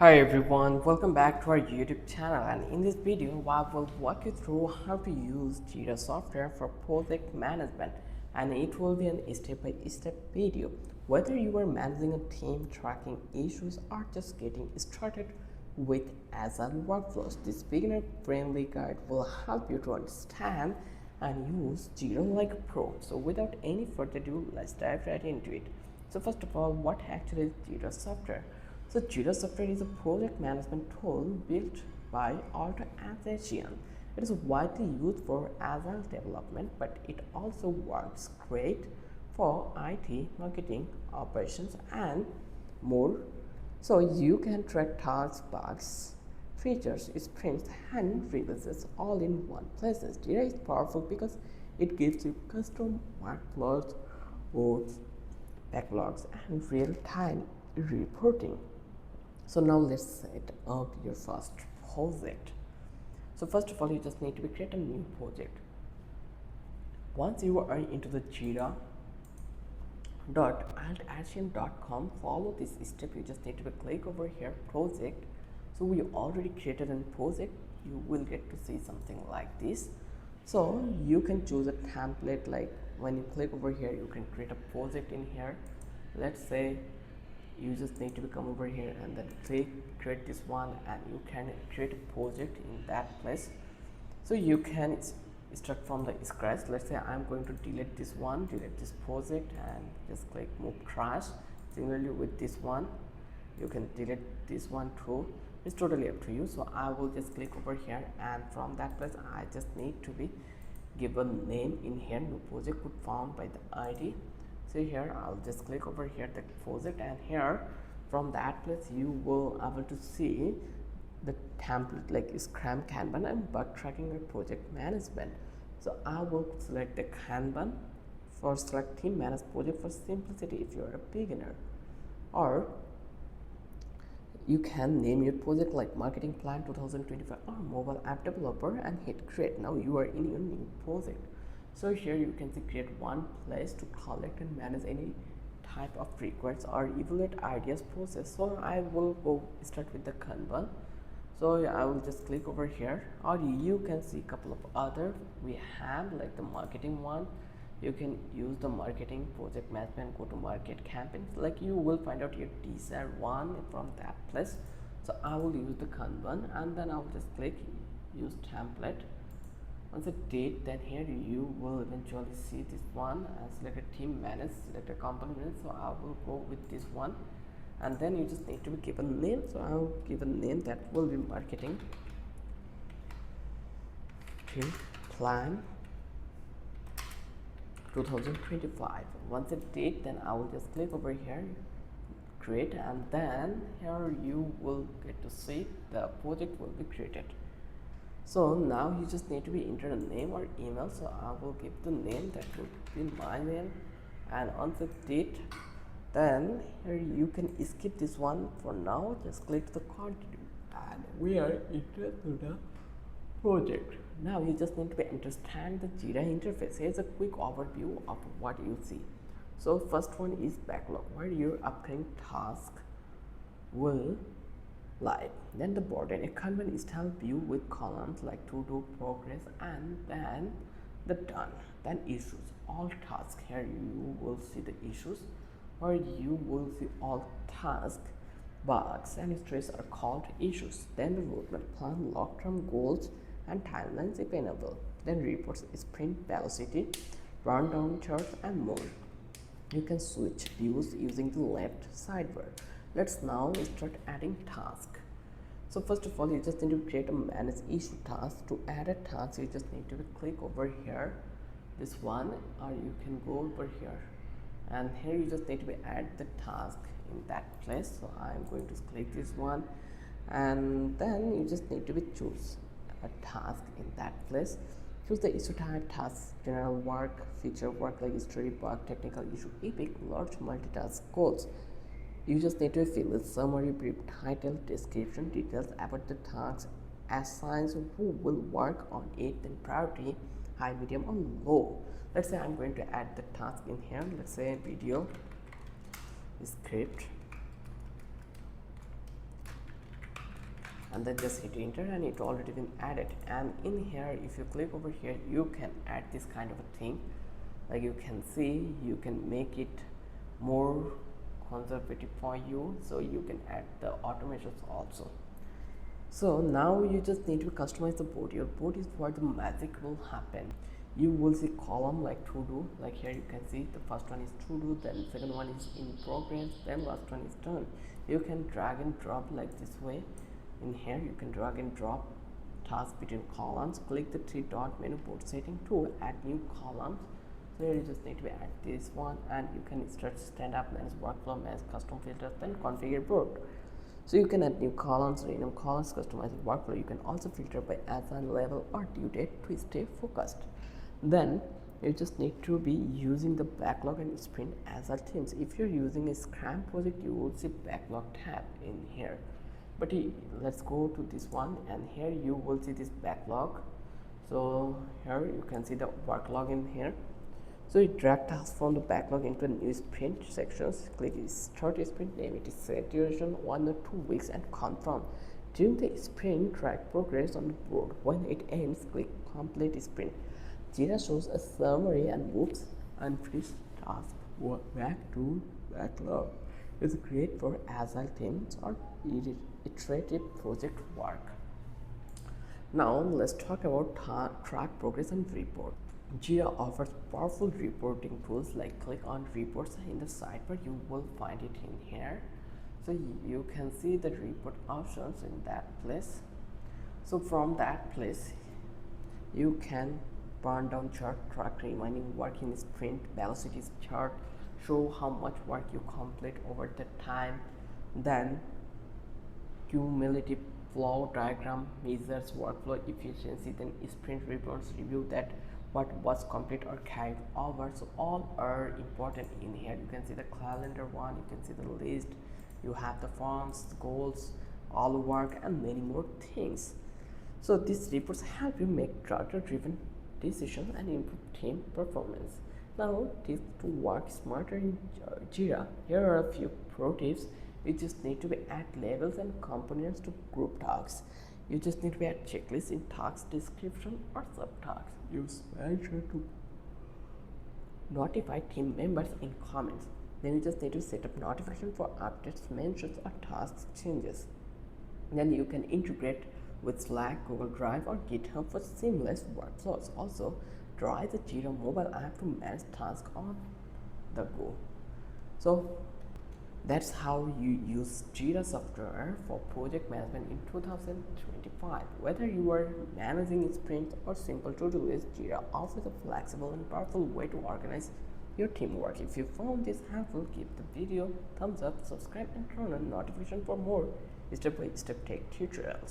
Hi everyone, welcome back to our YouTube channel, and in this video I will walk you through how to use Jira software for project management, and it will be a step-by-step video. Whether you are managing a team, tracking issues, or just getting started with Agile workflows, this beginner-friendly guide will help you to understand and use Jira like a pro. So without any further ado, let's dive right into it. So first of all, what actually is Jira software? So Jira software is a project management tool built by organization. It is widely used for agile development, but it also works great for IT, marketing, operations, and more. So you can track tasks, bugs, features, sprints, and releases all in one place. Jira is powerful because it gives you custom workflows, boards, backlogs, and real-time reporting. So now let's set up your first project. So first of all, you just need to create a new project. Once you are into the jira.altaction.com, follow this step. You just need to click over here, project. So we already created a project. You will get to see something like this. So you can choose a template, like when you click over here, you can create a project in here. Let's say you just need to come over here and then create this one, and you can create a project in that place. So you can start from the scratch. Let's say I'm going to delete this project, and just click move trash. Similarly with this one, you can delete this one too. It's totally up to you. So I will just click over here, and from that place I just need to be give a name in here. New project could found by the ID. So here I'll just click over here the project, and here from that place you will able to see the template like Scrum, Kanban, and bug tracking or project management. So I will select the Kanban for select team manage project for simplicity if you are a beginner, or you can name your project like marketing plan 2025 or mobile app developer and hit create. Now you are in your new project. So here you can see create one place to collect and manage any type of requests or evaluate ideas process. So I will go start with the Kanban. So I will just click over here, or you can see a couple of other we have, like the marketing one. You can use the marketing, project management, go to market campaigns, like you will find out your desired one from that place. So I will use the Kanban, and then I'll just click use template. Once it did, then here you will eventually see this one, select a team manage, select a company manage. So I will go with this one, and then you just need to give a name. So I will give a name that will be marketing team plan 2025. Once it did, then I will just click over here create, and then here you will get to see the project will be created. So now you just need to be enter a name or email. So I will give the name that will be my name, and once it did, then here you can skip this one for now. Just click the continue, and we are into the project. Now you just need to understand the Jira interface. Here's a quick overview of what you see. So first one is backlog, where your upcoming task will live. Then the burden, a Kanban style view with columns like to do, progress, and then the done. Then issues, all tasks. Here you will see the issues, or you will see all tasks, bugs, and stress are called issues. Then the roadmap plan, long-term goals, and timelines if enabled. Then reports, sprint velocity, rundown charts, and more. You can switch views using the left sidebar. Let's now start adding tasks. So first of all, you just need to create a manage issue task. To add a task, you just need to click over here, this one, or you can go over here, and here you just need to add the task in that place. So I'm going to click this one, and then you just need to choose a task in that place. Choose the issue type, task, general work, feature work like history, bug, technical issue, epic, large multitask goals. You just need to fill a summary, brief, title, description, details about the task, assigns who will work on it, then priority, high, medium, or low. Let's say I'm going to add the task in here. Let's say video script and then just hit enter and it already been added. And in here, if you click over here, you can add this kind of a thing. Like you can see, you can make it more conservative for you, so you can add the automations also. So now you just need to customize the board. Your board is where the magic will happen. You will see column like to do, like here you can see the first one is to do, then second one is in progress, then last one is done. You can drag and drop like this way. In here you can drag and drop tasks between columns. Click the three dot menu board setting to add new columns. So here you just need to add this one, and you can start stand up, manage workflow, manage custom filters, then configure board. So you can add new columns, rename columns, customize workflow. You can also filter by Agile level or due date to stay focused. Then you just need to be using the backlog and sprint Agile themes. If you're using a Scrum project, you will see backlog tab in here. But let's go to this one, and here you will see this backlog. So here you can see the work log in here. So you drag tasks from the backlog into a new sprint sections. Click start sprint, name it is set duration 1 or 2 weeks, and confirm. During the sprint, track progress on the board. When it ends, click complete sprint. Jira shows a summary and moves unfinished tasks back to backlog. It's great for Agile teams or iterative project work. Now let's talk about track progress and report. Jira offers powerful reporting tools. Like click on reports in the sidebar, you will find it in here. So you can see the report options in that place. So from that place, you can burn down chart, track remaining work in sprint, velocity chart, show how much work you complete over the time, then cumulative flow diagram measures workflow efficiency, then sprint reports review that what was complete or carried over. So all are important in here. You can see the calendar one, you can see the list, you have the forms, goals, all work, and many more things. So these reports help you make data-driven decisions and improve team performance. Now tips to work smarter in Jira. Here are a few pro tips. You just need to add labels and components to group tasks. You just need to add checklists in task description or subtasks. Use Manager to notify team members in comments. Then you just need to set up notification for updates, mentions, or task changes. Then you can integrate with Slack, Google Drive, or GitHub for seamless workflows. Also, try the Jira mobile app to manage tasks on the go. So that's how you use Jira software for project management in 2025. Whether you are managing sprints or simple to-do lists, Jira offers a flexible and powerful way to organize your teamwork. If you found this helpful, give the video thumbs up, subscribe, and turn on notification for more step-by-step tech tutorials.